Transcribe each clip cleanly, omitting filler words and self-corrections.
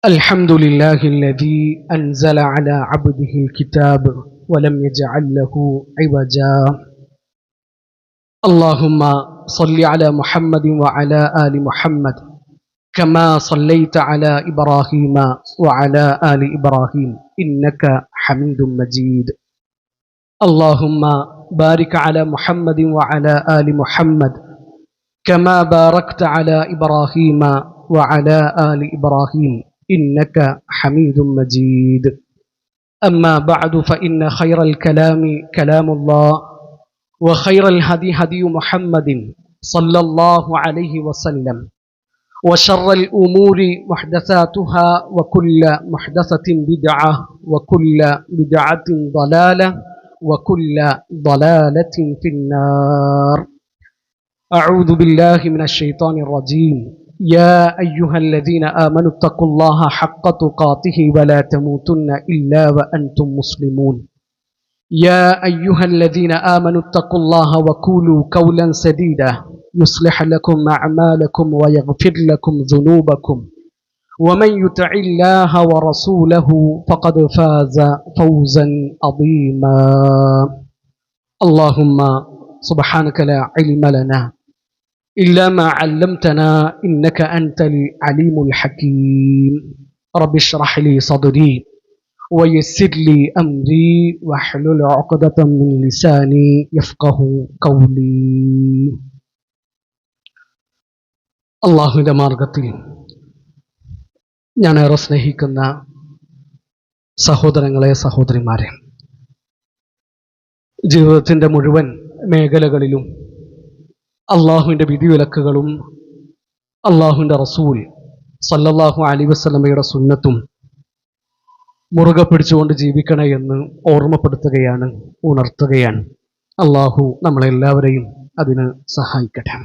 الحمد لله الذي أنزل على عبده الكتاب ولم يجعل له عوجا. اللهم صل على محمد وعلى آل محمد كما صليت على إبراهيم وعلى آل إبراهيم إنك حميد مجيد. اللهم بارك على محمد وعلى آل محمد كما باركت على إبراهيم وعلى آل إبراهيم إنك حميد مجيد. أما بعد فإن خير الكلام كلام الله وخير الهدي هدي محمد صلى الله عليه وسلم وشر الأمور محدثاتها وكل محدثة بدعة وكل بدعة ضلالة وكل ضلالة في النار. أعوذ بالله من الشيطان الرجيم. يا أيها الذين آمنوا اتقوا الله حق تقاته ولا تموتن إلا وأنتم مسلمون. يا أيها الذين آمنوا اتقوا الله وقولوا قولا سديدا يصلح لكم أعمالكم ويغفر لكم ذنوبكم ومن يطع الله ورسوله فقد فاز فوزا عظيما. اللهم سبحانك لا علم لنا إلا ما علمتنا إنك أنت العليم الحكيم. رب اشرح لي صدري ويسر لي أمري واحلل عقدة من لساني يفقه قولي. അള്ളാഹുവിൻ്റെ മാർഗത്തിൽ ഞാനേറെ സ്നേഹിക്കുന്ന സഹോദരങ്ങളെ, സഹോദരിമാരെ, ജീവിതത്തിൻ്റെ മുഴുവൻ മേഖലകളിലും അള്ളാഹുവിൻ്റെ വിധിവിലക്കുകളും അള്ളാഹുവിൻ്റെ റസൂൽ സല്ലല്ലാഹു അലൈഹി വസല്ലമയുടെ സുന്നത്തും മുറുകെ പിടിച്ചുകൊണ്ട് ജീവിക്കണേ എന്ന് ഓർമ്മപ്പെടുത്തുകയാണ്, ഉണർത്തുകയാണ്. അള്ളാഹു നമ്മളെല്ലാവരെയും അതിന് സഹായിക്കട്ടെ.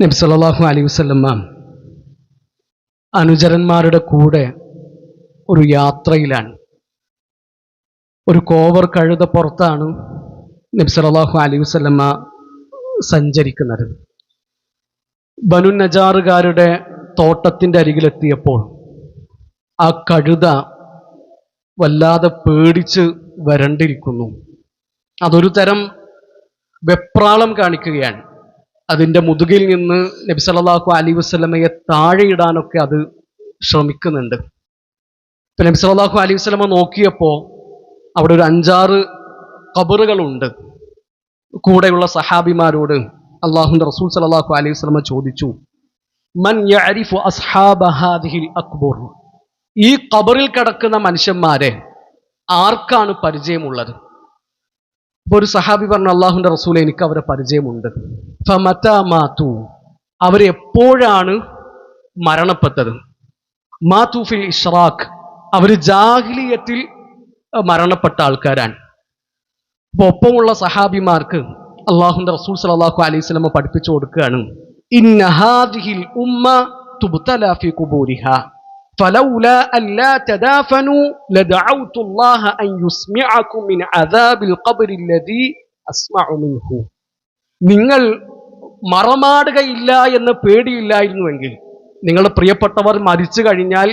നബി സല്ലല്ലാഹു അലൈഹി വസല്ലമ അനുചരന്മാരുടെ കൂടെ ഒരു യാത്രയിലാണ്. ഒരു കോവർ കഴുതപ്പുറത്താണ് നബി സല്ലല്ലാഹു അലൈഹി വസല്ലമ സഞ്ചരിക്കുന്നത്. ബനു നജാറുകാരുടെ തോട്ടത്തിൻ്റെ അരികിലെത്തിയപ്പോൾ ആ കഴുത വല്ലാതെ പേടിച്ച് വരണ്ടിരിക്കുന്നു. അതൊരു തരം വെപ്രാളം കാണിക്കുകയാണ്. അതിൻ്റെ മുതുകിൽ നിന്ന് നബി സല്ലല്ലാഹു അലൈഹി വസല്ലമയെ താഴെയിടാനൊക്കെ അത് ശ്രമിക്കുന്നുണ്ട്. ഇപ്പം നബി സല്ലല്ലാഹു അലൈഹി വസല്ലമ നോക്കിയപ്പോൾ അവിടെ ഒരു 5-6 ഖബറുകളുണ്ട്. കൂടെയുള്ള സഹാബിമാരോട് അല്ലാഹുവിൻ്റെ റസൂൽ സല്ലല്ലാഹു അലൈഹി വസല്ലമ ചോദിച്ചു, മൻ യഅരിഫു അസ്ഹാബ ഹാദിഹിൽ അക്ബർ, ഈ ഖബറിൽ കിടക്കുന്ന മനുഷ്യന്മാരെ ആർക്കാണ് പരിചയമുള്ളത്? ഇപ്പോൾ ഒരു സഹാബി പറഞ്ഞു, അല്ലാഹുവിൻ്റെ റസൂലെ, എനിക്ക് അവരെ പരിചയമുണ്ട്. ഫമതാ മാതു, അവരെപ്പോഴാണ് മരണപ്പെട്ടത്? മാതു ഫിൽ ഇഷ്റാഖ്, അവർ ജാഹിലിയത്തിൽ മരണപ്പെട്ട ആൾക്കാരാണ്. അപ്പോൾ ഒപ്പമുള്ള സഹാബിമാർക്ക് അല്ലാഹുവിൻ്റെ റസൂൽ സല്ലല്ലാഹു അലൈഹി വസല്ലമ പഠിപ്പിച്ചു കൊടുക്കുകയാണ്, ഇന്ന ഹാദിഹിൽ ഉമ്മ തുബ്തല ഫീ ഖുബൂരിഹാ ഫലൗലാ അല്ലാ തദാഫനു ലദഅഉതുല്ലാഹ അൻ യുസ്മിഅകും മിൻ അദാബിൽ ഖബ്രി അല്ലദീ അസ്മഉ മിൻഹു. നിങ്ങൾ മറമാടുകയില്ല എന്ന് പേടിയില്ലായിരുന്നുവെങ്കിൽ, നിങ്ങളുടെ പ്രിയപ്പെട്ടവർ മരിച്ചു കഴിഞ്ഞാൽ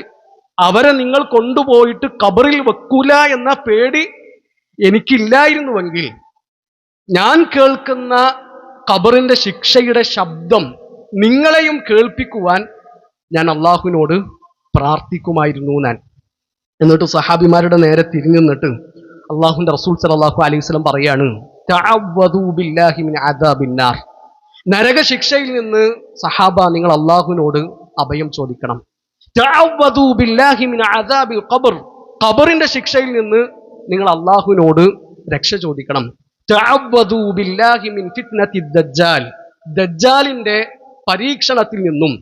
അവരെ നിങ്ങൾ കൊണ്ടുപോയിട്ട് ഖബറിൽ വെക്കൂല എന്ന പേടി എനിക്കില്ലായിരുന്നുവെങ്കിൽ, ഞാൻ കേൾക്കുന്ന ഖബറിന്റെ ശിക്ഷയുടെ ശബ്ദം നിങ്ങളെയും കേൾപ്പിക്കുവാൻ ഞാൻ അള്ളാഹുവിനോട് പ്രാർത്ഥിക്കുമായിരുന്നു ഞാൻ. എന്നിട്ട് സഹാബിമാരുടെ നേരെ തിരിഞ്ഞു നിന്നിട്ട് അള്ളാഹുവിന്റെ റസൂൽ സല്ലല്ലാഹു അലൈഹി വസല്ലം പറയാണ്, തഅവ്വദൂ ബില്ലാഹി മിൻ അദാബിന്നാർ, നരക ശിക്ഷയിൽ നിന്ന് സഹാബ നിങ്ങൾ അള്ളാഹുവിനോട് അഭയം ചോദിക്കണം. തഅവ്വദൂ ബില്ലാഹി മിൻ അദാബിൽ ഖബർ, ഖബറിന്റെ ശിക്ഷയിൽ നിന്ന് നിങ്ങൾ അള്ളാഹുവിനോട് രക്ഷ ചോദിക്കണം. തഅവ്വദൂ ബില്ലാഹി മിൻ ഫിത്നത്തി ദജ്ജാൽ, ദജ്ജാലിന്റെ പരീക്ഷണത്തിൽ നിന്നും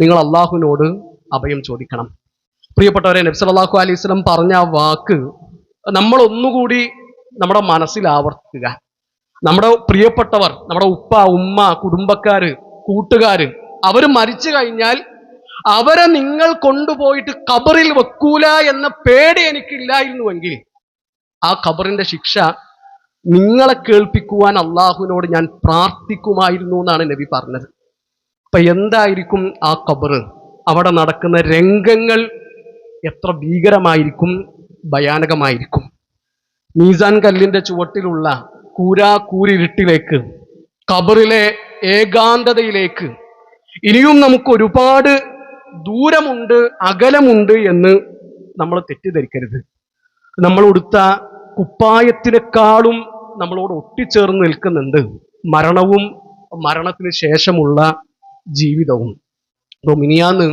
നിങ്ങൾ അള്ളാഹുവിനോട് അഭയം ചോദിക്കണം. പ്രിയപ്പെട്ടവരെ, നബി സല്ലല്ലാഹു അലൈഹി വസല്ലം പറഞ്ഞ ആ വാക്ക് നമ്മൾ ഒന്നുകൂടി നമ്മുടെ മനസ്സിൽ ആവർത്തിക്കുക. നമ്മുടെ പ്രിയപ്പെട്ടവർ, നമ്മുടെ ഉപ്പ, ഉമ്മ, കുടുംബക്കാര്, കൂട്ടുകാര്, അവർ മരിച്ചു കഴിഞ്ഞാൽ അവരെ നിങ്ങൾ കൊണ്ടുപോയിട്ട് ഖബറിൽ വെക്കൂല എന്ന പേടി എനിക്കില്ലായിരുന്നുവെങ്കിൽ, ആ ഖബറിന്റെ ശിക്ഷ നിങ്ങളെ കേൾപ്പിക്കുവാൻ അള്ളാഹുവിനോട് ഞാൻ പ്രാർത്ഥിക്കുമായിരുന്നു എന്നാണ് നബി പറഞ്ഞത്. അപ്പൊ എന്തായിരിക്കും ആ ഖബർ? അവിടെ നടക്കുന്ന രംഗങ്ങൾ എത്ര ഭീകരമായിരിക്കും, ഭയാനകമായിരിക്കും. മീസാൻ കല്ലിന്റെ ചുവട്ടിലുള്ള കൂരാക്കൂരിരുട്ടിലേക്ക്, ഖബറിലെ ഏകാന്തതയിലേക്ക് ഇനിയും നമുക്ക് ഒരുപാട് ദൂരമുണ്ട്, അകലമുണ്ട് എന്ന് നമ്മൾ തെറ്റിദ്ധരിക്കരുത്. നമ്മൾ ഉടുത്ത കുപ്പായത്തിനേക്കാളും നമ്മളോട് ഒട്ടിച്ചേർന്ന് നിൽക്കുന്നുണ്ട് മരണവും മരണത്തിന് ശേഷമുള്ള ജീവിതവും. അപ്പോൾ മിനിയാന്ന്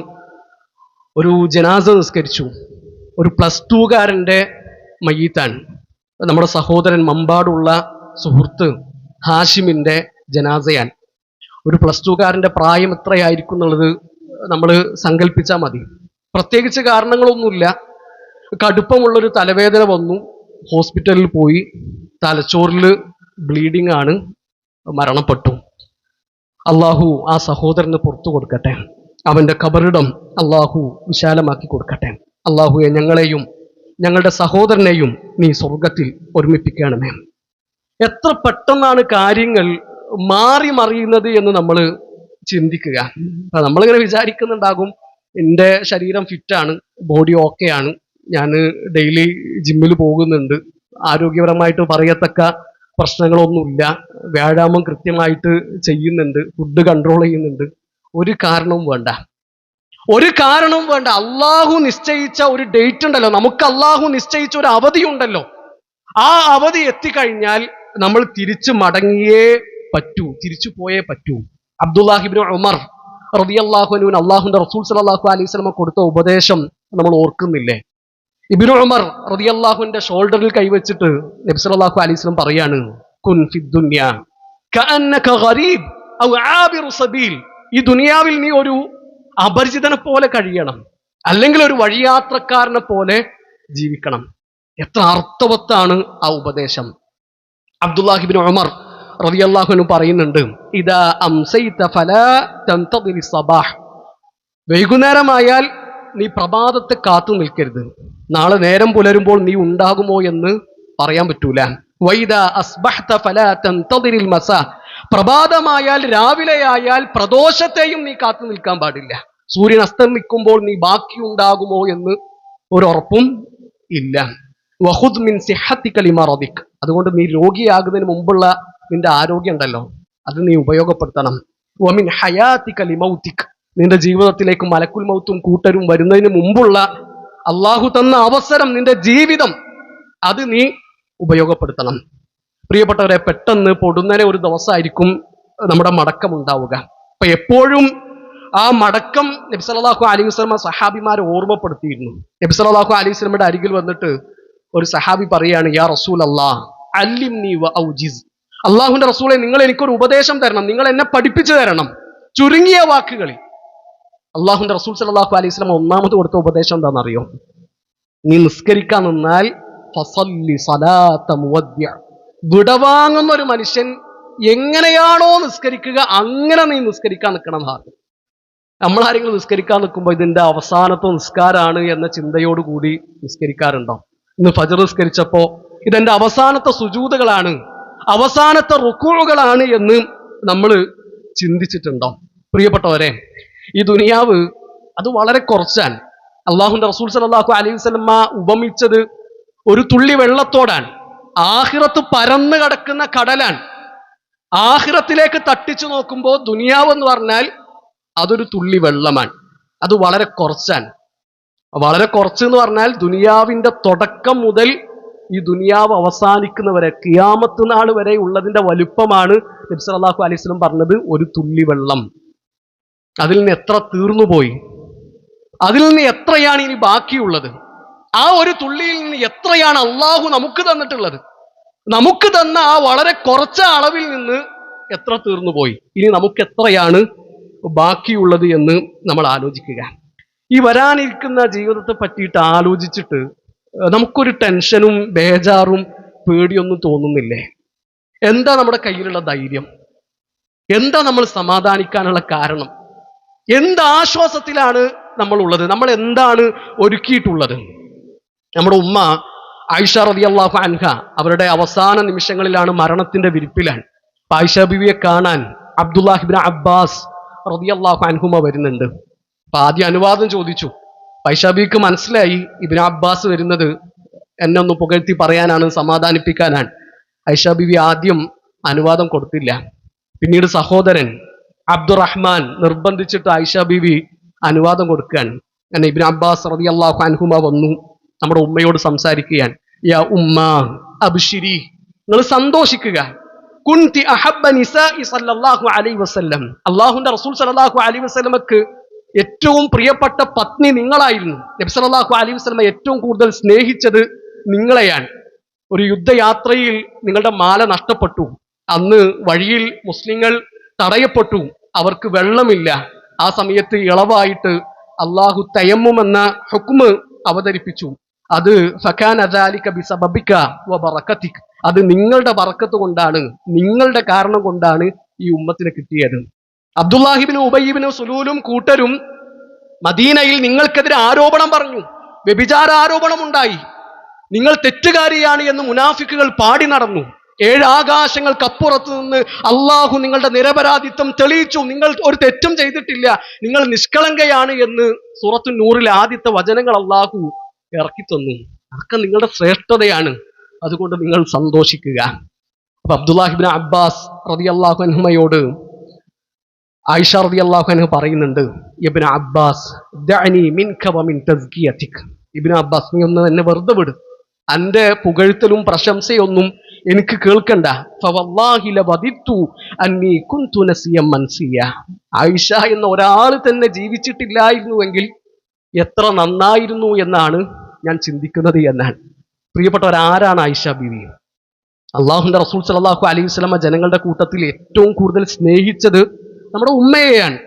ഒരു ജനാസ നിസ്കരിച്ചു. ഒരു +2കാരൻ്റെ മയ്യിത്താണ്. നമ്മുടെ സഹോദരൻ മമ്പാടുള്ള സുഹൃത്ത് ഹാഷിമിന്റെ ജനാസയാണ്. ഒരു +2കാരൻ്റെ പ്രായം എത്രയായിരിക്കും എന്നുള്ളത് നമ്മൾ സങ്കല്പിച്ചാൽ മതി. പ്രത്യേകിച്ച് കാരണങ്ങളൊന്നുമില്ല. കടുപ്പമുള്ളൊരു തലവേദന വന്നു, ഹോസ്പിറ്റലിൽ പോയി, തലച്ചോറിൽ ബ്ലീഡിംഗ് ആണ്, മരണപ്പെട്ടു. അള്ളാഹു ആ സഹോദരന് പുറത്തു കൊടുക്കട്ടെ. അവന്റെ ഖബറിടം അള്ളാഹു വിശാലമാക്കി കൊടുക്കട്ടെ. അള്ളാഹുവെ ഞങ്ങളെയും ഞങ്ങളുടെ സഹോദരനെയും നീ സ്വർഗത്തിൽ ഒരുമിപ്പിക്കണമേ. എത്ര പെട്ടെന്നാണ് കാര്യങ്ങൾ മാറി മറിയുന്നത് എന്ന് നമ്മൾ ചിന്തിക്കുക. നമ്മളിങ്ങനെ വിചാരിക്കുന്നുണ്ടാകും, എൻ്റെ ശരീരം ഫിറ്റാണ്, ബോഡി ഓക്കെയാണ്, ഞാൻ ഡെയിലി ജിമ്മിൽ പോകുന്നുണ്ട്, ആരോഗ്യപരമായിട്ട് പറയത്തക്ക പ്രശ്നങ്ങളൊന്നുമില്ല, വ്യായാമം കൃത്യമായിട്ട് ചെയ്യുന്നുണ്ട്, ഫുഡ് കൺട്രോൾ ചെയ്യുന്നുണ്ട്. ഒരു കാരണവും വേണ്ട, ഒരു കാരണവും വേണ്ട. അള്ളാഹു നിശ്ചയിച്ച ഒരു ഡേറ്റ് ഉണ്ടല്ലോ, നമുക്ക് അള്ളാഹു നിശ്ചയിച്ച ഒരു അവധി ഉണ്ടല്ലോ. ആ അവധി എത്തിക്കഴിഞ്ഞാൽ നമ്മൾ തിരിച്ചു മടങ്ങിയേ പറ്റൂ, തിരിച്ചു പോയേ പറ്റൂ. അബ്ദുല്ലാഹിബ്നു ഉമർ റളിയല്ലാഹു അൻഹു അള്ളാഹുവിന്റെ റസൂൽ സ്വല്ലല്ലാഹു അലൈഹി വസല്ലം കൊടുത്ത ഉപദേശം നമ്മൾ ഓർക്കുന്നില്ലേ? ഇബ്നു ഉമർ റളിയല്ലാഹുവിന്റെ ഷോൾഡറിൽ കൈവച്ചിട്ട് നബി സല്ലല്ലാഹു അലൈഹി വസല്ലം പറയാണ്, കുൻ ഫിദ് ദുനിയ കഅന്നക ഗരീബ് ഔ ആബിറു സബീൽ. ഈ ദുനിയാവിൽ നീ ഒരു അപരിചിതനെ പോലെ കഴിയണം, അല്ലെങ്കിൽ ഒരു വഴിയാത്രക്കാരനെ പോലെ ജീവിക്കണം. എത്ര അർത്ഥവത്താണ് ആ ഉപദേശം. അബ്ദുല്ലാഹിബ്നു ഉമർ റളിയല്ലാഹു അൻഹു പറയുന്നുണ്ട്, ഇദാ അംസൈത ഫലാ തൻതദിരി സബാഹ്. വൈകുന്നേരമായാൽ നീ പ്രഭാതത്തെ കാത്തു നിൽക്കരുത്. നാളെ നേരം പുലരുമ്പോൾ നീ ഉണ്ടാകുമോ എന്ന് പറയാൻ പറ്റൂല. വൈദാ അസ്ബഹ്ത ഫലാ തൻതദിരിൽ മസാ. പ്രഭാതമായാൽ, രാവിലെയായാൽ പ്രദോഷത്തെയും നീ കാത്തു നിൽക്കാൻ പാടില്ല. സൂര്യൻ അസ്തമിക്കുമ്പോൾ നീ ബാക്കി ഉണ്ടാകുമോ എന്ന് ഒരുറപ്പും ഇല്ല. വഖുദ് മിൻ സിഹ്ഹതിക ലിമറദിക്. അതുകൊണ്ട് നീ രോഗിയാകുന്നതിന് മുമ്പുള്ള നിന്റെ ആരോഗ്യം ഉണ്ടല്ലോ, അത് നീ ഉപയോഗപ്പെടുത്തണം. വമിൻ ഹയാതിക ലിമൗതിക്. നിന്റെ ജീവിതത്തിലേക്ക് മലക്കുൽ മൗത്തും കൂട്ടരും വരുന്നതിന് മുമ്പുള്ള അള്ളാഹു തന്ന അവസരം, നിന്റെ ജീവിതം, അത് നീ ഉപയോഗപ്പെടുത്തണം. പ്രിയപ്പെട്ടവരെ, പെട്ടെന്ന് പൊടുന്നനെ ഒരു ദിവസമായിരിക്കും നമ്മുടെ മടക്കം ഉണ്ടാവുക. അപ്പൊ എപ്പോഴും ആ മടക്കം നബി സല്ലല്ലാഹു അലൈഹി വസല്ലം സഹാബിമാരെ ഓർമ്മപ്പെടുത്തിയിരുന്നു. നബി സല്ലല്ലാഹു അലൈഹി വസല്ലമയുടെ അരികിൽ വന്നിട്ട് ഒരു സഹാബി പറയാണ്, യാ റസൂലല്ലാഹ് അല്ലിംനി വ ഔജിസ്. അള്ളാഹുവിന്റെ റസൂലെ, നിങ്ങൾ എനിക്കൊരു ഉപദേശം തരണം, നിങ്ങൾ എന്നെ പഠിപ്പിച്ചു തരണം, ചുരുങ്ങിയ വാക്കുകളിൽ. അള്ളാഹുവിന്റെ റസൂൽ സല്ലല്ലാഹു അലൈഹി വസല്ലം ഒന്നാമത് കൊടുത്ത ഉപദേശം എന്താണെന്നറിയോ? നീ നിസ്കരിക്കാൻ നിന്നാൽ ഫസല്ലി സലാത്ത മുവദ്ദിഅ. വിടവാങ്ങുന്ന ഒരു മനുഷ്യൻ എങ്ങനെയാണോ നിസ്കരിക്കുക അങ്ങനെ നീ നിസ്കരിക്കാൻ നിൽക്കണം. നമ്മളാരെങ്കിലും നിസ്കരിക്കാൻ നിൽക്കുമ്പോൾ ഇതിന്റെ അവസാനത്തെ നിസ്കാരമാണ് എന്ന ചിന്തയോടുകൂടി നിസ്കരിക്കാറുണ്ടോ? ഇന്ന് ഫജ്ർ നിസ്കരിച്ചപ്പോ ഇതെന്റെ അവസാനത്തെ സുജൂദുകളാണ്, അവസാനത്തെ റുക്കൂഉകളാണ് എന്ന് നമ്മൾ ചിന്തിച്ചിട്ടുണ്ടോ? പ്രിയപ്പെട്ടവരെ, ഈ ദുനിയാവ് അത് വളരെ കുറച്ചാണ്. അള്ളാഹുവിന്റെ റസൂൽ സല്ലല്ലാഹു അലൈഹി വസല്ലം ഉപമിച്ചത് ഒരു തുള്ളി വെള്ളത്തോടാണ്. ആഖിറത്ത് പരന്നു കിടക്കുന്ന കടലാണ്. ആഖിറത്തിലേക്ക് തട്ടിച്ചു നോക്കുമ്പോൾ ദുനിയാവ് എന്ന് പറഞ്ഞാൽ അതൊരു തുള്ളി വെള്ളമാണ്. അത് വളരെ കുറച്ചാണ്. വളരെ കുറച്ച് എന്ന് പറഞ്ഞാൽ ദുനിയാവിന്റെ തുടക്കം മുതൽ ഈ ദുനിയാവ് അവസാനിക്കുന്നവരെ, ഖിയാമത്ത് നാൾ വരെ ഉള്ളതിന്റെ വലുപ്പമാണ് നബി സല്ലല്ലാഹു അലൈഹി വസല്ലം പറഞ്ഞത് ഒരു തുള്ളി വെള്ളം. അതിൽ നിന്ന് എത്ര തീർന്നുപോയി, അതിൽ നിന്ന് എത്രയാണ് ഇനി ബാക്കിയുള്ളത്, ആ ഒരു തുള്ളിയിൽ നിന്ന് എത്രയാണ് അള്ളാഹു നമുക്ക് തന്നിട്ടുള്ളത്, നമുക്ക് തന്ന ആ വളരെ കുറച്ച അളവിൽ നിന്ന് എത്ര തീർന്നുപോയി, ഇനി നമുക്ക് എത്രയാണ് ബാക്കിയുള്ളത് എന്ന് നമ്മൾ ആലോചിക്കുക. ഈ വരാനിരിക്കുന്ന ജീവിതത്തെ പറ്റിയിട്ട് ആലോചിച്ചിട്ട് നമുക്കൊരു ടെൻഷനും ബേജാറും പേടിയൊന്നും തോന്നുന്നില്ലേ? എന്താ നമ്മുടെ കയ്യിലുള്ള ധൈര്യം? എന്താ നമ്മൾ സമാധാനിക്കാനുള്ള കാരണം? എന്ത് ആശ്വാസത്തിലാണ് നമ്മൾ ഉള്ളത്? നമ്മൾ എന്താണ് ഒരുക്കിയിട്ടുള്ളത്? നമ്മുടെ ഉമ്മ ആയിഷ റളിയല്ലാഹു അൻഹ അവരുടെ അവസാന നിമിഷങ്ങളിലാണ്, മരണത്തിന്റെ വിരിപ്പിലാണ്. ആയിഷ ബീവിയെ കാണാൻ അബ്ദുല്ലാഹിബ്നു അബ്ബാസ് റളിയല്ലാഹു അൻഹുമ വരുന്നുണ്ട്. അപ്പൊ ആദ്യം അനുവാദം ചോദിച്ചു. ഐഷാബിക്ക് മനസ്സിലായി ഇബ്നു അബ്ബാസ് വരുന്നത് എന്നെ ഒന്ന് പുകഴ്ത്തി പറയാനാണ്, സമാധാനിപ്പിക്കാനാണ്. ഐഷാബിബി ആദ്യം അനുവാദം കൊടുത്തില്ല. പിന്നീട് സഹോദരൻ അബ്ദുറഹ്മാൻ നിർബന്ധിച്ചിട്ട് ഐഷാബിബി അനുവാദം കൊടുക്കുകയാണ്. അങ്ങനെ ഇബ്നു അബ്ബാസ് റളിയല്ലാഹു അൻഹുമ വന്നു നമ്മുടെ ഉമ്മയോട് സംസാരിക്കുകയാണ്. യാ ഉമ്മ അബ്ശിരി, നിങ്ങൾ സന്തോഷിക്കുക. കുൻതി അഹബ്ബ നിസാഇ സല്ലല്ലാഹു അലൈഹി വസല്ലം, അല്ലാഹുവിന്റെ റസൂൽ സല്ലല്ലാഹു അലൈഹി വസല്ലമക്ക് ഏറ്റവും പ്രിയപ്പെട്ട പത്നി നിങ്ങളായിരുന്നു. നബി സല്ലല്ലാഹു അലൈഹി വസല്ലമ ഏറ്റവും കൂടുതൽ സ്നേഹിച്ചത് നിങ്ങളെയാണ്. ഒരു യുദ്ധയാത്രയിൽ നിങ്ങളുടെ മാല നഷ്ടപ്പെട്ടു. അന്ന് വഴിയിൽ മുസ്ലിങ്ങൾ തടയപ്പെട്ടു, അവർക്ക് വെള്ളമില്ല. ആ സമയത്ത് ഇളവായിട്ട് അള്ളാഹു തയമ്മും എന്ന ഹുക്മ് അവതരിപ്പിച്ചു. അത് ഫകാന ദാലിക ബിസബബിക വബറകതിക, അത് നിങ്ങളുടെ ബറക്കത്ത് കൊണ്ടാണ്, നിങ്ങളുടെ കാരണം കൊണ്ടാണ് ഈ ഉമ്മത്തിനെ കിട്ടിയത്. അബ്ദുല്ലാഹിബ്നു ഉബയ്യിബ്നു സുലൂലും കൂട്ടരും മദീനയിൽ നിങ്ങൾക്കെതിരെ ആരോപണം പറഞ്ഞു, വ്യഭിചാര ആരോപണം ഉണ്ടായി, നിങ്ങൾ തെറ്റുകാരിയാണ് എന്ന് മുനാഫിക്കുകൾ പാടി നടന്നു. 7 ആകാശങ്ങൾക്കപ്പുറത്ത് നിന്ന് അള്ളാഹു നിങ്ങളുടെ നിരപരാധിത്വം തെളിയിച്ചു. നിങ്ങൾ ഒരു തെറ്റും ചെയ്തിട്ടില്ല, നിങ്ങൾ നിഷ്കളങ്കയാണ് എന്ന് സൂറത്തു നൂറിലെ ആദ്യത്തെ വചനങ്ങൾ അള്ളാഹു ഇറക്കി തന്നു. അതൊക്കെ നിങ്ങളുടെ ശ്രേഷ്ഠതയാണ്, അതുകൊണ്ട് നിങ്ങൾ സന്തോഷിക്കുക. അപ്പൊ അബ്ദുല്ലാഹിബ്നു അബ്ബാസ് റളിയല്ലാഹു അൻഹുമയോട് ആയിഷ റളിയല്ലാഹു അൻഹ പറയുന്നുണ്ട്, ഇബ്നു അബ്ബാസ് ദഅനി മിൻക വമിൻ തസ്കിയതിക, ഇബ്നു അബ്ബാസ് നീ ഒന്ന് എന്നെ വെറുതെ വിട്, അന്റെ പുകഴ്ത്തലും പ്രശംസയൊന്നും എനിക്ക് കേൾക്കണ്ട. ഫവല്ലാഹി ലവദിത്തു അന്നി കുൻതു നസിയം മൻസിയ, ആയിഷ എന്ന ഒരാൾ തന്നെ ജീവിച്ചിട്ടില്ലായിരുന്നുവെങ്കിൽ എത്ര നന്നായിരുന്നു എന്നാണ് ഞാൻ ചിന്തിക്കുന്നത് എന്നാണ്. പ്രിയപ്പെട്ടവരാരാണ് ആയിഷ ബീവി? അള്ളാഹുവിന്റെ റസൂൽ സല്ലല്ലാഹു അലൈഹി വസല്ലമ ജനങ്ങളുടെ കൂട്ടത്തിൽ ഏറ്റവും കൂടുതൽ സ്നേഹിച്ചത് നമ്മുടെ ഉമ്മയെയാണ്.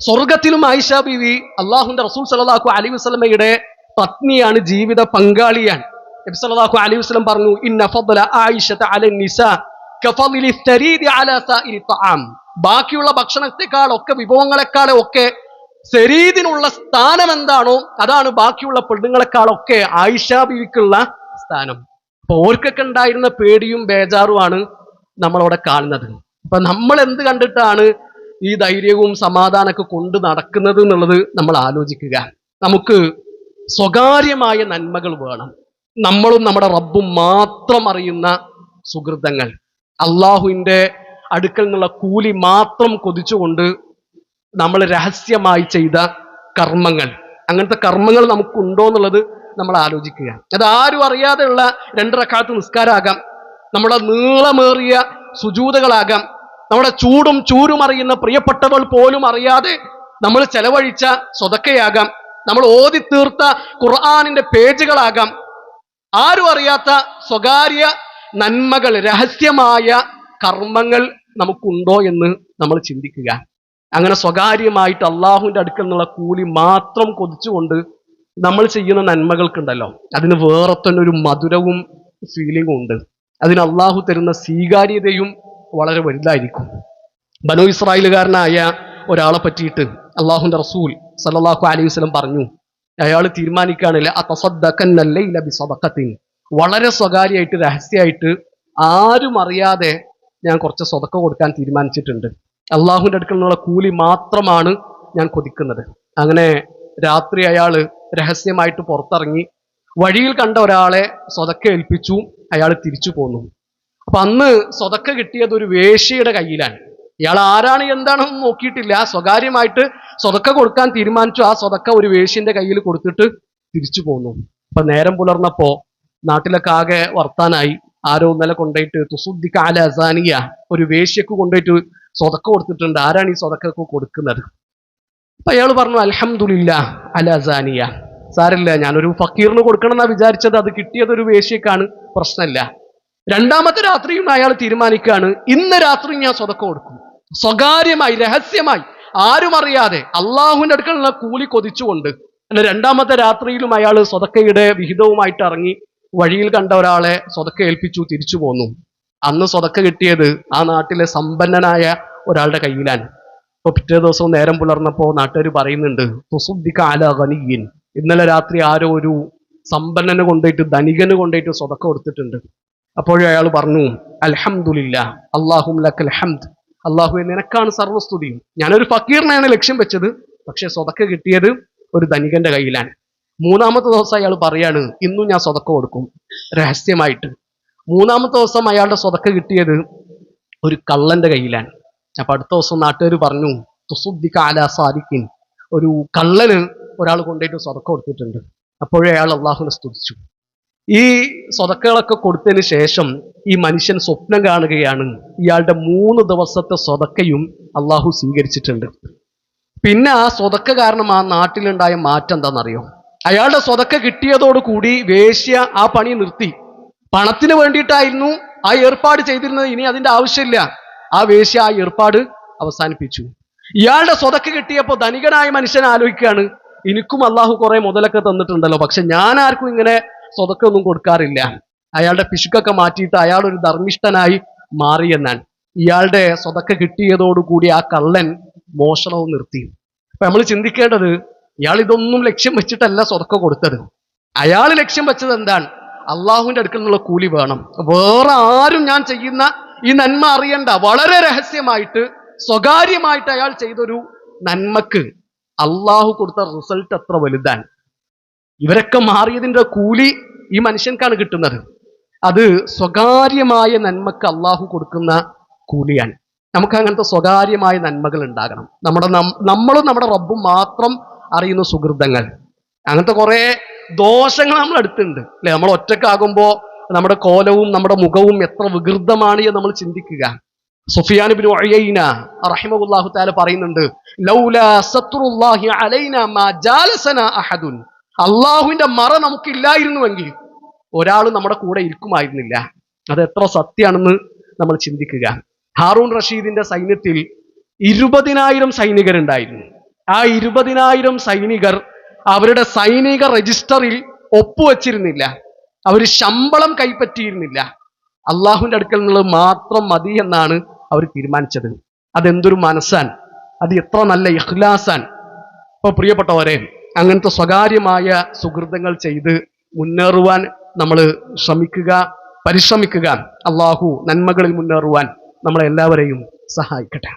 സ്വർഗത്തിലും ആയിഷ ബീവി അള്ളാഹുവിന്റെ റസൂൽ സല്ലല്ലാഹു അലൈഹി വസല്ലമയുടെ പത്നിയാണ്, ജീവിത പങ്കാളിയാണ്. നബി സല്ലല്ലാഹു അലൈഹി വസല്ലം പറഞ്ഞു, ഇന്ന ഫദ്ല ആയിഷത അലൻ നിസാ കഫദ്ലി തരീദി അലാ സായിരി തആം, ബാക്കിയുള്ള ഭക്ഷണത്തെക്കാളൊക്കെ വിഭവങ്ങളെക്കാളൊക്കെ സരീദിനുള്ള സ്ഥാനം എന്താണോ അതാണ് ബാക്കിയുള്ള പെണ്ണുങ്ങളെക്കാളൊക്കെ ആയിഷ ബീവിക്കുള്ള സ്ഥാനം. അപ്പൊ ഓർക്കൊക്കെ ഉണ്ടായിരുന്ന പേടിയും ബേജാറുമാണ് നമ്മളവിടെ കാണുന്നത്. അപ്പൊ നമ്മൾ എന്ത് കണ്ടിട്ടാണ് ഈ ധൈര്യവും സമാധാനമൊക്കെ കൊണ്ട് നടക്കുന്നത് എന്നുള്ളത് നമ്മൾ ആലോചിക്കുക. നമുക്ക് സ്വകാര്യമായ നന്മകൾ വേണം. നമ്മളും നമ്മുടെ റബ്ബും മാത്രം അറിയുന്ന സുഹൃതങ്ങൾ, അള്ളാഹുവിന്റെ അടുക്കൽ നിന്നുള്ള കൂലി മാത്രം കൊതിച്ചുകൊണ്ട് നമ്മൾ രഹസ്യമായി ചെയ്ത കർമ്മങ്ങൾ, അങ്ങനത്തെ കർമ്മങ്ങൾ നമുക്കുണ്ടോ എന്നുള്ളത് നമ്മൾ ആലോചിക്കുക. അത് ആരും അറിയാതെയുള്ള 2 റക്അത്ത് നിസ്കാരമാകാം, നമ്മുടെ നീളമേറിയ സുജൂദകളാകാം, നമ്മുടെ ചൂടും ചൂരും അറിയുന്ന പ്രിയപ്പെട്ടവൾ പോലും അറിയാതെ നമ്മൾ ചെലവഴിച്ച സ്വതക്കയാകാം, നമ്മൾ ഓതി തീർത്ത ഖുർആനിന്റെ പേജുകളാകാം. ആരും അറിയാത്ത സ്വകാര്യ നന്മകൾ, രഹസ്യമായ കർമ്മങ്ങൾ നമുക്കുണ്ടോ എന്ന് നമ്മൾ ചിന്തിക്കുക. അങ്ങനെ സ്വകാര്യമായിട്ട് അള്ളാഹുവിന്റെ അടുക്കൽ നിന്നുള്ള കൂലി മാത്രം കൊതിച്ചുകൊണ്ട് നമ്മൾ ചെയ്യുന്ന നന്മകൾക്കുണ്ടല്ലോ, അതിന് വേറെ തന്നെ ഒരു മധുരവും ഫീലിംഗും ഉണ്ട്. അതിന് അള്ളാഹു തരുന്ന സ്വീകാര്യതയും വളരെ വലുതായിരിക്കും. ബനൂ ഇസ്രായേലുകാരനായ ഒരാളെ പറ്റിയിട്ട് അള്ളാഹുവിന്റെ റസൂൽ സല്ലല്ലാഹു അലൈഹി വസല്ലം പറഞ്ഞു, അയാൾ തീരുമാനിക്കുകയാണെങ്കിൽ അതസദ്ദഖന്ന ലൈല ബിസദഖത്തിൻ, വളരെ സ്വകാര്യമായിട്ട് രഹസ്യമായിട്ട് ആരും അറിയാതെ ഞാൻ കുറച്ച് സ്വതക്ക കൊടുക്കാൻ തീരുമാനിച്ചിട്ടുണ്ട്. അള്ളാഹുവിന്റെ അടുക്കൽ നിന്നുള്ള കൂലി മാത്രമാണ് ഞാൻ കൊതിക്കുന്നത്. അങ്ങനെ രാത്രി അയാൾ രഹസ്യമായിട്ട് പുറത്തിറങ്ങി വഴിയിൽ കണ്ട ഒരാളെ സ്വതക്ക ഏൽപ്പിച്ചു. അയാൾ തിരിച്ചു പോന്നു. അപ്പൊ അന്ന് സ്വതക്ക കിട്ടിയത് ഒരു വേശ്യയുടെ കയ്യിലാണ്. ഇയാൾ ആരാണ് എന്താണെന്ന് നോക്കിയിട്ടില്ല, സ്വകാര്യമായിട്ട് സ്വതക്ക കൊടുക്കാൻ തീരുമാനിച്ചു. ആ സ്വതക്ക ഒരു വേശ്യന്റെ കയ്യിൽ കൊടുത്തിട്ട് തിരിച്ചു പോന്നു. അപ്പൊ നേരം പുലർന്നപ്പോ നാട്ടിലൊക്കെ ആകെ വർത്താനായി. ആരോ ഇന്നലെ കൊണ്ടുപോയിട്ട് തുസുദ്ദിക അല അസാനിയ, ഒരു വേശ്യക്ക് കൊണ്ടുപോയിട്ട് സ്വതക്ക കൊടുത്തിട്ടുണ്ട്, ആരാണ് ഈ സ്വതക്കൊക്കെ കൊടുക്കുന്നത്? അപ്പൊ അയാൾ പറഞ്ഞു, അൽഹംദുലില്ലാ അല അസാനിയ, സാരില്ല, ഞാനൊരു ഫക്കീറിന് കൊടുക്കണം എന്നാ വിചാരിച്ചത്, അത് കിട്ടിയത് ഒരു വേശ്യക്കാണ്, പ്രശ്നമില്ല. 2ാമത്തെ രാത്രിയും അയാൾ തീരുമാനിക്കുകയാണ്, ഇന്ന് രാത്രി ഞാൻ സ്വതക്ക കൊടുക്കും, സ്വകാര്യമായി രഹസ്യമായി ആരും അറിയാതെ അള്ളാഹുവിന്റെ അടുക്കലുള്ള കൂലി കൊതിച്ചുകൊണ്ട്. അങ്ങനെ 2ാമത്തെ രാത്രിയിലും അയാൾ സ്വതക്കയുടെ വിഹിതവുമായിട്ട് ഇറങ്ങി വഴിയിൽ കണ്ട ഒരാളെ സ്വതക്ക ഏൽപ്പിച്ചു, തിരിച്ചു പോന്നു. അന്ന് സ്വതക്ക കിട്ടിയത് ആ നാട്ടിലെ സമ്പന്നനായ ഒരാളുടെ കയ്യിലാണ്. ഇപ്പൊ പിറ്റേ ദിവസവും നേരം പുലർന്നപ്പോ നാട്ടുകാർ പറയുന്നുണ്ട്, തുസുദ്ദിക അല ഗനിയ്യിൻ, ഇന്നലെ രാത്രി ആരോ ഒരു സമ്പന്നന് കൊണ്ടുപോയിട്ട്, ധനികന് കൊണ്ടുപോയിട്ട് സ്വതക്ക കൊടുത്തിട്ടുണ്ട്. അപ്പോഴും അയാൾ പറഞ്ഞു, അൽഹംദുലില്ലാ അല്ലാഹും ലക്കൽ ഹംദ്, അള്ളാഹുവെ നിനക്കാണ് സർവസ്തുതിയും, ഞാനൊരു ഫക്കീറിനെയാണ് ലക്ഷ്യം വെച്ചത്, പക്ഷെ സ്വതക്ക കിട്ടിയത് ഒരു ധനികന്റെ കയ്യിലാണ്. മൂന്നാമത്തെ ദിവസം അയാൾ പറയാണ്, ഇന്നും ഞാൻ സ്വതക്ക കൊടുക്കും രഹസ്യമായിട്ട്. മൂന്നാമത്തെ ദിവസം അയാളുടെ സ്വതക്ക കിട്ടിയത് ഒരു കള്ളന്റെ കയ്യിലാണ്. അപ്പൊ അടുത്ത ദിവസം നാട്ടുകാർ പറഞ്ഞു, തുസുദ്ദിഖ അലാ സാരിഖിൻ, ഒരു കള്ളന് ഒരാൾ കൊണ്ടുപോയിട്ട് സ്വതക്ക കൊടുത്തിട്ടുണ്ട്. അപ്പോഴേ അയാൾ അള്ളാഹുവിനെ സ്തുതിച്ചു. ഈ സ്വതക്കകളൊക്കെ കൊടുത്തതിന് ശേഷം ഈ മനുഷ്യൻ സ്വപ്നം കാണുകയാണ്, ഇയാളുടെ 3 ദിവസത്തെ സ്വതക്കയും അള്ളാഹു സ്വീകരിച്ചിട്ടുണ്ട്. പിന്നെ ആ സ്വതക്ക കാരണം ആ നാട്ടിലുണ്ടായ മാറ്റം എന്താണെന്നറിയോ? അയാളുടെ സ്വതക്ക കിട്ടിയതോടുകൂടി വേശ്യ ആ പണി നിർത്തി. പണത്തിന് വേണ്ടിയിട്ടായിരുന്നു ആ ഏർപ്പാട് ചെയ്തിരുന്നത്, ഇനി അതിന്റെ ആവശ്യമില്ല. ആ വേശ്യ ആ ഏർപ്പാട് അവസാനിപ്പിച്ചു. ഇയാളുടെ സ്വതക്ക കിട്ടിയപ്പോൾ ധനികനായ മനുഷ്യൻ ആലോചിക്കുകയാണ്, എനിക്കും അള്ളാഹു കുറെ മുതലൊക്കെ തന്നിട്ടുണ്ടല്ലോ, പക്ഷെ ഞാൻ ആർക്കും ഇങ്ങനെ സ്വതക്ക ഒന്നും കൊടുക്കാറില്ല. അയാളുടെ പിശുക്കൊക്കെ മാറ്റിയിട്ട് അയാൾ ഒരു ധർമ്മിഷ്ഠനായി മാറിയെന്നാണ്. ഇയാളുടെ സ്വതക്ക കിട്ടിയതോടുകൂടി ആ കള്ളൻ മോഷണവും നിർത്തി. അപ്പൊ നമ്മൾ ചിന്തിക്കേണ്ടത്, ഇയാൾ ഇതൊന്നും ലക്ഷ്യം വെച്ചിട്ടല്ല സ്വതക്ക കൊടുത്തത്. അയാൾ ലക്ഷ്യം വെച്ചത് എന്താണ്? അള്ളാഹുവിന്റെ അടുക്കൽ നിന്നുള്ള കൂലി വേണം. വേറെ ആരും ഞാൻ ചെയ്യുന്ന ഈ നന്മ അറിയണ്ട. വളരെ രഹസ്യമായിട്ട് സ്വകാര്യമായിട്ട് അയാൾ ചെയ്തൊരു നന്മക്ക് അള്ളാഹു കൊടുത്ത റിസൾട്ട് എത്ര വലുതാണ്. ഇവരൊക്കെ മാറിയതിന്റെ കൂലി ഈ മനുഷ്യൻക്കാണ് കിട്ടുന്നത്. അത് സ്വകാര്യമായ നന്മക്ക് അള്ളാഹു കൊടുക്കുന്ന കൂലിയാണ്. നമുക്ക് അങ്ങനത്തെ സ്വകാര്യമായ നന്മകൾ ഉണ്ടാകണം. നമ്മളും നമ്മുടെ റബ്ബും മാത്രം അറിയുന്ന സുഹൃതങ്ങൾ. അങ്ങനത്തെ കുറെ ദോഷങ്ങൾ നമ്മൾ അടുത്തുണ്ട് അല്ലെ? നമ്മൾ ഒറ്റക്കാകുമ്പോൾ നമ്മുടെ കോലവും നമ്മുടെ മുഖവും എത്ര വികൃതമാണ് എന്ന് നമ്മൾ ചിന്തിക്കുക. സുഫിയാൻ ഇബ്നു ഉയൈന റഹിമഹുല്ലാഹു തആല പറയുന്നുണ്ട്, ലൗലാ സത്റുല്ലാഹി അലൈനാ മാ ജാലസനാ അഹദുൻ. അള്ളാഹുവിന്റെ മറ നമുക്കില്ലായിരുന്നുവെങ്കിൽ ഒരാൾ നമ്മുടെ കൂടെ ഇരിക്കുമായിരുന്നില്ല. അത് എത്ര സത്യമാണെന്ന് നമ്മൾ ചിന്തിക്കുക. ഹാറൂൺ റഷീദിന്റെ സൈന്യത്തിൽ 20,000 സൈനികരുണ്ടായിരുന്നു. ആ 20,000 സൈനികർ അവരുടെ സൈനിക രജിസ്റ്ററിൽ ഒപ്പുവെച്ചിരുന്നില്ല. അവർ ശമ്പളം കൈപ്പറ്റിയിരുന്നില്ല. അള്ളാഹുവിന്റെ അടുക്കൽ നിന്നുള്ളത് മാത്രം മതി എന്നാണ് അവർ തീരുമാനിച്ചത്. അതെന്തൊരു മനസ്സാൻ, അത് എത്ര നല്ല ഇഖ്ലാസാൻ. അപ്പൊ പ്രിയപ്പെട്ടവരെ, അങ്ങനത്തെ സ്വകാര്യമായ സുഹൃതങ്ങൾ ചെയ്ത് മുന്നേറുവാൻ നമ്മൾ പരിശ്രമിക്കുക. അള്ളാഹു നന്മകളിൽ മുന്നേറുവാൻ നമ്മളെല്ലാവരെയും സഹായിക്കട്ടെ.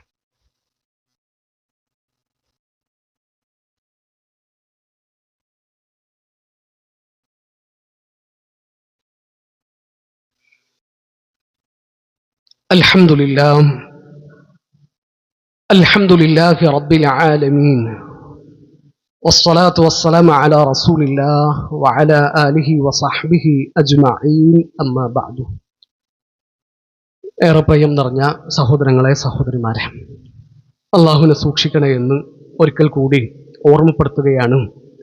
അൽഹംദുലില്ലാഹി റബ്ബിൽ ആലമീൻ വസ്സലാത്തു വസ്സലാമു അലാ റസൂലില്ലാഹ് വഅലാ ആലിഹി വസഹ്ബിഹി അജ്മഈൻ. അമ്മാ ബഅദു. ഏറെ പ്രിയം നിറഞ്ഞ സഹോദരങ്ങളെ, സഹോദരിമാരെ, അള്ളാഹുവിനെ സൂക്ഷിക്കണേ എന്ന് ഒരിക്കൽ കൂടി ഓർമ്മപ്പെടുത്തുകയാണ്,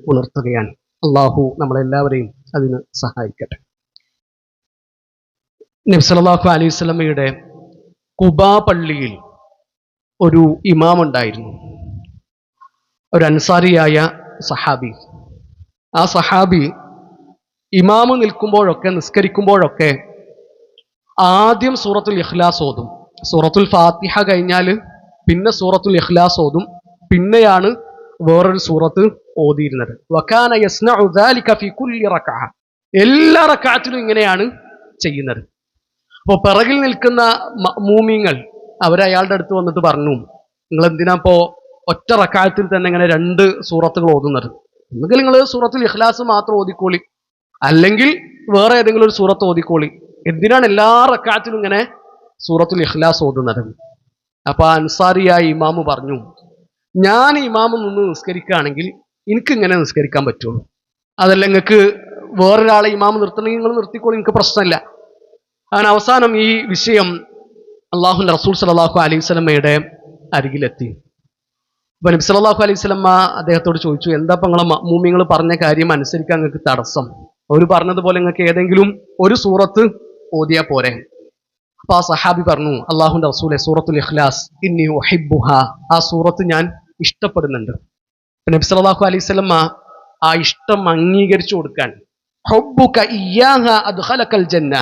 ഉണർത്തുകയാണ്. അള്ളാഹു നമ്മളെല്ലാവരെയും അതിന് സഹായിക്കട്ടെ. നബി സല്ലല്ലാഹു അലൈഹി വസല്ലമയുടെ ഖുബാ പള്ളിയിൽ ഒരു ഇമാം ഉണ്ടായിരുന്നു, ഒരു അൻസാരിയായ സഹാബി. ആ സഹാബി ഇമാമ് നിൽക്കുമ്പോഴൊക്കെ, നിസ്കരിക്കുമ്പോഴൊക്കെ ആദ്യം സൂറത്തുൽ ഇഖ്ലാസ് ഓതും. സൂറത്തുൽ ഫാത്തിഹ കഴിഞ്ഞാൽ പിന്നെ സൂറത്തുൽ ഇഖ്ലാസ് ഓതും. പിന്നെയാണ് വേറൊരു സൂറത്ത് ഓതിയിരുന്നത്. വകാന യസ്നഉ ദാലിക ഫീ കുല്ലി റക്അ. എല്ലാ റക്അത്തിലും ഇങ്ങനെയാണ് ചെയ്യുന്നത്. അപ്പോൾ പിറകിൽ നിൽക്കുന്ന മഅ്മൂമീങ്ങൾ അവരയാളുടെ അടുത്ത് വന്നിട്ട് പറഞ്ഞു, നിങ്ങൾ എന്തിനാ ഇപ്പോ ഒറ്റ റക്അത്തിൽ തന്നെ ഇങ്ങനെ 2 സൂറത്തുകൾ ഓതുന്നത്? ഒന്നുകിൽ നിങ്ങൾ സൂറത്തുൽ ഇഖ്ലാസ് മാത്രം ഓതിക്കോളി, അല്ലെങ്കിൽ വേറെ ഏതെങ്കിലും ഒരു സൂറത്ത് ഓതിക്കോളി. എന്തിനാണ് എല്ലാ റക്അത്തിലും ഇങ്ങനെ സൂറത്തുൽ ഇഖ്ലാസ് ഓതുന്നത്? അപ്പൊ അൻസാരിയായ ഇമാമ് പറഞ്ഞു, ഞാൻ ഇമാമ് നിന്ന് നിസ്കരിക്കുകയാണെങ്കിൽ എനിക്ക് ഇങ്ങനെ നിസ്കരിക്കാൻ പറ്റുള്ളൂ. അതല്ല, നിങ്ങൾക്ക് വേറൊരാളെ ഇമാമ് നിർത്തണമെങ്കിൽ നിങ്ങൾ നിർത്തിക്കോളി, എനിക്ക് പ്രശ്നമില്ല. അങ്ങനെ അവസാനം ഈ വിഷയം അള്ളാഹുവിന്റെ റസൂൽ സല്ലല്ലാഹു അലൈഹി വസല്ലമയുടെ അരികിലെത്തി. അപ്പൊ നബി സല്ലല്ലാഹു അലൈഹി വസല്ലമ അദ്ദേഹത്തോട് ചോദിച്ചു, എന്താ ഇപ്പൊ നിങ്ങളെ മഅ്മൂമിങ്ങൾ പറഞ്ഞ കാര്യം അനുസരിക്കാൻ നിങ്ങൾക്ക് തടസ്സം? അവർ പറഞ്ഞതുപോലെ നിങ്ങൾക്ക് ഏതെങ്കിലും ഒരു സൂറത്ത് ഓതിയാ പോരെ? അപ്പൊ ആ സഹാബി പറഞ്ഞു, അള്ളാഹുവിന്റെ റസൂലെ, സൂറത്തുൽ ഇഖ്ലാസ് ഇന്നി ഉഹിബ്ബുഹ, ആ സൂറത്ത് ഞാൻ ഇഷ്ടപ്പെടുന്നുണ്ട്. നബി സല്ലല്ലാഹു അലൈഹി വസല്ലമ ആ ഇഷ്ടം അംഗീകരിച്ചു കൊടുക്കാൻ, ഹുബ്ബുക ഇയ്യാഹ അദ്ഖലകൽ ജന്ന,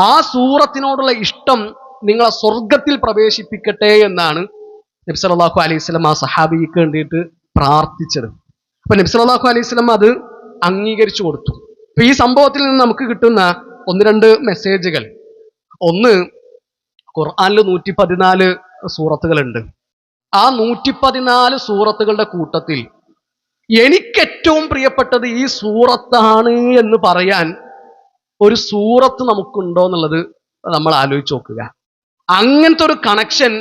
ആ സൂറത്തിനോടുള്ള ഇഷ്ടം നിങ്ങളെ സ്വർഗത്തിൽ പ്രവേശിപ്പിക്കട്ടെ എന്നാണ് നബി സല്ലല്ലാഹു അലൈഹി വസല്ലം ആ സഹാബിക്ക് വേണ്ടിയിട്ട് പ്രാർത്ഥിച്ചത്. അപ്പൊ നബി സല്ലല്ലാഹു അലൈഹി വസല്ലം അത് അംഗീകരിച്ചു കൊടുത്തു. അപ്പൊ ഈ സംഭവത്തിൽ നിന്ന് നമുക്ക് കിട്ടുന്ന 1-2 മെസ്സേജുകൾ. ഒന്ന്, ഖുർആനിൽ 114 സൂറത്തുകളുണ്ട്. ആ 114 സൂറത്തുകളുടെ കൂട്ടത്തിൽ എനിക്കേറ്റവും പ്രിയപ്പെട്ടത് ഈ സൂറത്താണ് എന്ന് പറയാൻ ഒരു സൂറത്ത് നമുക്കുണ്ടോ എന്നുള്ളത് നമ്മൾ ആലോചിച്ച് നോക്കുക. അങ്ങനത്തെ ഒരു കണക്ഷൻ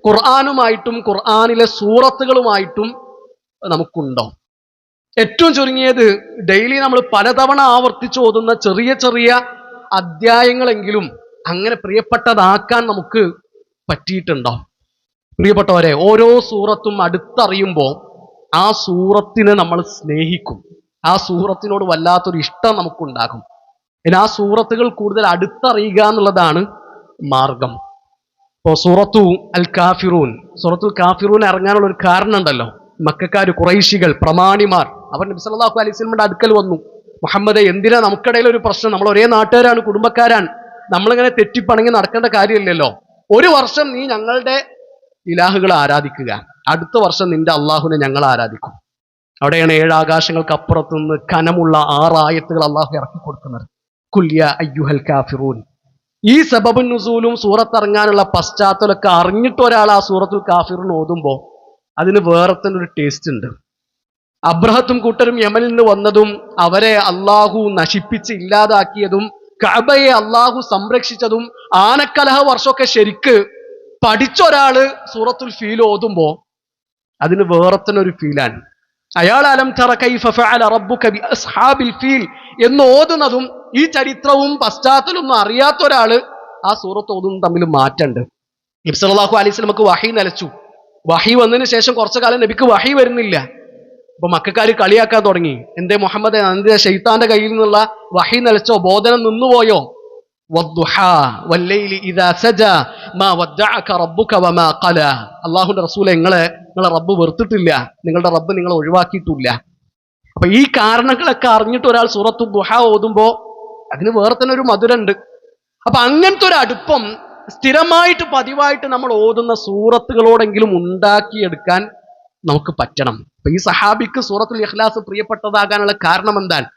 ഖുർആനുമായിട്ടും ഖുർആനിലെ സൂറത്തുകളുമായിട്ടും നമുക്കുണ്ടോ? ഏറ്റവും ചുരുങ്ങിയത് ഡെയിലി നമ്മൾ പലതവണ ആവർത്തിച്ച് ഓതുന്ന ചെറിയ ചെറിയ അധ്യായങ്ങളെങ്കിലും അങ്ങനെ പ്രിയപ്പെട്ടതാക്കാൻ നമുക്ക് പറ്റിയിട്ടുണ്ടോ? പ്രിയപ്പെട്ടവരെ, ഓരോ സൂറത്തും അടുത്തറിയുമ്പോൾ ആ സൂറത്തിനെ നമ്മൾ സ്നേഹിക്കും. ആ സൂറത്തിനോട് വല്ലാത്തൊരു ഇഷ്ടം നമുക്കുണ്ടാകും. പിന്നെ ആ സൂറത്തുകൾ കൂടുതൽ അടുത്തറിയുക എന്നുള്ളതാണ് മാർഗം. ഇപ്പോൾ സൂറത്തുൽ കാഫിറൂൻ ഇറങ്ങാനുള്ള ഒരു കാരണം ഉണ്ടല്ലോ. മക്കക്കാര്, ഖുറൈശികൾ, പ്രമാണിമാർ അവർ നബി സല്ലല്ലാഹു അലൈഹി വസല്ലമയുടെ അടുക്കൽ വന്നു. മുഹമ്മദെ, എന്തിനാ നമുക്കിടയിൽ ഒരു പ്രശ്നം? നമ്മൾ ഒരേ നാട്ടുകാരാണ്, കുടുംബക്കാരാണ്. നമ്മളിങ്ങനെ തെറ്റിപ്പണങ്ങി നടക്കേണ്ട കാര്യമില്ലല്ലോ. ഒരു വർഷം നീ ഞങ്ങളുടെ ഇലാഹുകളെ ആരാധിക്കുക, അടുത്ത വർഷം നിന്റെ അള്ളാഹുവിനെ ഞങ്ങൾ ആരാധിക്കും. അവിടെയാണ് 7 ആകാശങ്ങൾക്ക് അപ്പുറത്തു നിന്ന് കനമുള്ള 6 ആയത്തുകൾ അള്ളാഹു ഇറക്കി കൊടുക്കുന്നത്. ഖുൽ യാ അയ്യുഹൽ കാഫിറൂൻ. ഈ സബബുൻ നുസൂലും സൂറത്തിറങ്ങാനുള്ള പശ്ചാത്തലമൊക്കെ അറിഞ്ഞിട്ട് ഒരാൾ ആ സൂറത്തുൽ കാഫിറൂൻ ഓതുമ്പോൾ അതിന് വേറെ തന്നെ ഒരു ടേസ്റ്റ് ഉണ്ട്. അബ്രഹത്തും കൂട്ടരും യമനിൽ നിന്ന് വന്നതും അവരെ അള്ളാഹു നശിപ്പിച്ച് ഇല്ലാതാക്കിയതും കഅബയെ അള്ളാഹു സംരക്ഷിച്ചതും ആനക്കലഹ വർഷമൊക്കെ ശരിക്ക് പഠിച്ചൊരാള് സൂറത്തുൽ ഫീൽ ഓതുമ്പോ അതിന് വേറെ തന്നെ ഒരു ഫീലാണ്. അയാൾ അലം തറ കൈഫ ഫഅല റബ്ബുക ബി അസ്ഹാബിൽ ഫീൽ എന്ന് ഓതുന്നതും ഈ ചരിത്രവും പശ്ചാത്തലമൊന്നും അറിയാത്ത ഒരാള് ആ സൂറത്ത് ഓതുന്നതും തമ്മിൽ മാറ്റമുണ്ട്. നബി സല്ലല്ലാഹു അലൈഹി വസല്ലമക്ക് വഹി നിലച്ചു. വഹി വന്നതിന് ശേഷം കുറച്ചു കാലം നബിക്ക് വഹി വരുന്നില്ല. അപ്പൊ മക്കക്കാര് കളിയാക്കാൻ തുടങ്ങി. എന്തേ മുഹമ്മദ്, എന്തേ ശൈത്താന്റെ കയ്യിൽ നിന്നുള്ള വഹി നിലച്ചോ? ബോധനം നിന്നുപോയോ? അള്ളാഹുന്റെ റസൂലെ, നിങ്ങളെ റബ്ബ് വെറുത്തിട്ടില്ല, നിങ്ങളുടെ റബ്ബ് നിങ്ങളെ ഒഴിവാക്കിയിട്ടില്ല. അപ്പൊ ഈ കാരണങ്ങളൊക്കെ അറിഞ്ഞിട്ട് ഒരാൾ സൂറത്തു ദുഹ ഓതുമ്പോ അതിന് വേറെ തന്നെ ഒരു മധുരമുണ്ട്. അപ്പൊ അങ്ങനത്തെ ഒരു അടുപ്പം സ്ഥിരമായിട്ട് പതിവായിട്ട് നമ്മൾ ഓതുന്ന സൂറത്തുകളോടെങ്കിലും ഉണ്ടാക്കിയെടുക്കാൻ നമുക്ക് പറ്റണം. അപ്പൊ ഈ സഹാബിക്ക് സൂറത്തുൽ ഇഖ്ലാസ് പ്രിയപ്പെട്ടതാകാനുള്ള കാരണം എന്താണ്?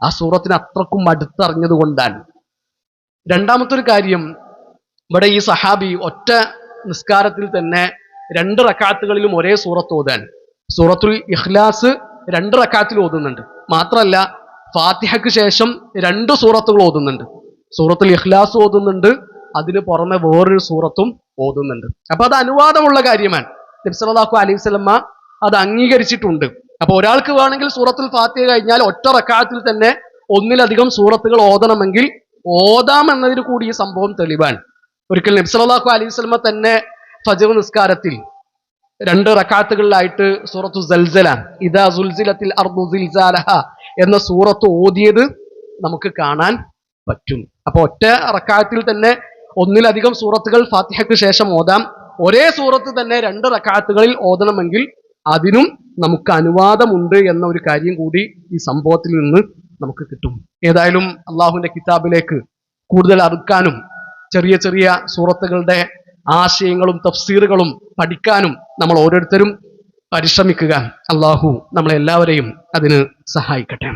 ആ സൂറത്തിന് അത്രക്കും അടുത്തറിഞ്ഞത് കൊണ്ടാണ്. രണ്ടാമത്തെ ഒരു കാര്യം, ഇവിടെ ഈ സഹാബി ഒറ്റ നിസ്കാരത്തിൽ തന്നെ 2 റക്അത്തുകളിലും ഒരേ സൂറത്ത് ഓതാൻ. സൂറത്തുൽ ഇഖ്ലാസ് 2 റക്അത്തിൽ ഓതുന്നുണ്ട്. മാത്രമല്ല ഫാത്തിഹയ്ക്ക് ശേഷം 2 സൂറത്തുകൾ ഓതുന്നുണ്ട്. സൂറത്തുൽ ഇഖ്ലാസ് ഓതുന്നുണ്ട്, അതിന് പുറമെ വേറൊരു സൂറത്തും ഓതുന്നുണ്ട്. അപ്പൊ അത് അനുവാദമുള്ള കാര്യമാണ്. നബി സല്ലല്ലാഹു അലൈഹി വസല്ലമ അത് അംഗീകരിച്ചിട്ടുണ്ട്. അപ്പൊ ഒരാൾക്ക് വേണമെങ്കിൽ സൂറത്തുൽ ഫാത്തിഹ കഴിഞ്ഞാൽ ഒറ്റ റക്അത്തിൽ തന്നെ ഒന്നിലധികം സൂറത്തുകൾ ഓതണമെങ്കിൽ ഓതാം എന്നതിന് കൂടി ഈ സംഭവം തെളിവാണ്. ഒരിക്കൽ നബി സല്ലല്ലാഹു അലൈഹി വസല്ലമ തന്നെ ഫജ്ർ നിസ്കാരത്തിൽ 2 റക്അത്തുകളിലായിട്ട് സൂറത്തു സൽസല, ഇദാ സുൽസിലത്തിൽ അർദു സിൽസാലഹ എന്ന സൂറത്ത് ഓതിയത് നമുക്ക് കാണാൻ പറ്റും. അപ്പൊ ഒറ്റ റക്അത്തിൽ തന്നെ ഒന്നിലധികം സൂറത്തുകൾ ഫാത്തിഹയ്ക്ക് ശേഷം ഓതാം. ഒരേ സൂറത്ത് തന്നെ 2 റക്അത്തുകളിൽ ഓതണമെങ്കിൽ അതിനും നമുക്ക് അനുവാദമുണ്ട് എന്ന ഒരു കാര്യം കൂടി ഈ സംഭവത്തിൽ നിന്ന് നമുക്ക് കിട്ടും. ഏതായാലും അള്ളാഹുവിന്റെ കിതാബിലേക്ക് കൂടുതൽ അടുക്കാനും ചെറിയ ചെറിയ സൂറത്തുകളുടെ ആശയങ്ങളും തഫ്സീറുകളും പഠിക്കാനും നമ്മൾ ഓരോരുത്തരും പരിശ്രമിക്കുക. അള്ളാഹു നമ്മളെല്ലാവരെയും അതിന് സഹായിക്കട്ടെ.